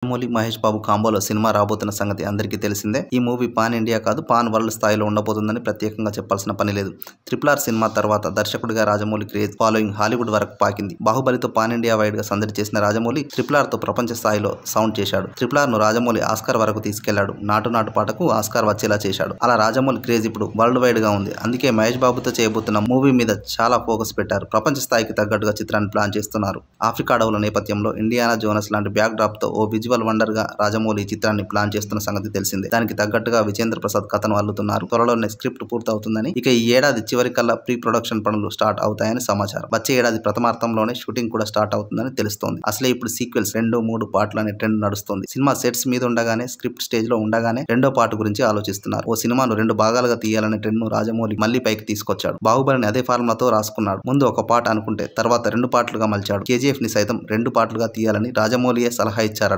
Rajamouli, Mahesh Babu కాంబోలో cinema రాబోతున్న సంగతి అందరికీ తెలిసిందే. ఈ మూవీ పాన్ ఇండియా కాదు, పాన్ వరల్డ్ స్థాయిలో ఉండబోతుందని ప్రత్యేకంగా చెప్పాల్సిన పని లేదు. RRR సినిమా తర్వాత దర్శకుడిగా రాజమౌళి క్రేజ్ ఫాలోయింగ్ హాలీవుడ్ వరకు పాకింది. బాహుబలితో పాన్ ఇండియా వైడ్ గా సందడి చేసిన రాజమౌళి RRR తో ప్రపంచ స్థాయిలో సౌండ్ చేశాడు. RRR ను రాజమౌళి ఆస్కార్ వరకు తీసుకెళ్లాడు. నాటు నాటు పాటకు ఆస్కార్ వచ్చేలా చేశాడు. అలా రాజమౌళి క్రేజ్ ఇప్పుడు వరల్డ్ వైడ్ గా ఉంది. అందుకే మహేష్ బాబుతో చేయబోతున్న మూవీ మీద చాలా ఫోకస్ పెట్టారు. ప్రపంచ స్థాయికి తగ్గట్టుగా చిత్రాన్ని ప్లాన్ చేస్తున్నారు. ఆఫ్రికా అడవుల నేపథ్యంలో ఇండియానా జోనస్ లాంటి బ్యాక్ డ్రాప్ తో ఓ విజువల్ వండర్ గా రాజమౌళి చిత్రాన్ని ప్లాన్ చేస్తున్న సంగతి తెలిసిందే. దానికి తగ్గట్టుగా విజేంద్ర ప్రసాద్ కథను అల్లుతున్నారు. త్వరలోనే స్క్రిప్ట్ పూర్తవుతుందని, ఇక ఈ ఏడాది చివరి కల్లా ప్రీ ప్రొడక్షన్ పనులు స్టార్ట్ అవుతాయని సమాచారం. వచ్చే ఏడాది ప్రథమార్థంలోనే షూటింగ్ కూడా స్టార్ట్ అవుతుందని తెలుస్తోంది. అసలే ఇప్పుడు సీక్వెల్స్ 2-3 పార్ట్లు అనే ట్రెండ్ నడుస్తుంది. సినిమా సెట్స్ మీద ఉండగానే, స్క్రిప్ట్ స్టేజ్ లో ఉండగానే రెండో పార్ట్ గురించి ఆలోచిస్తున్నారు. ఓ సినిమాను 2 భాగాలుగా తీయాలనే ట్రెండ్ ను రాజమౌళి మళ్లీ పైకి తీసుకొచ్చాడు. బాహుబలిని అదే ఫార్ములాతో రాసుకున్నాడు. ముందు ఒక పార్ట్ అనుకుంటే తర్వాత 2 పార్ట్లుగా మలిచాడు. KGF ని సైతం 2 పార్ట్లుగా తీయాలని రాజమౌళియే సలహా ఇచ్చారట.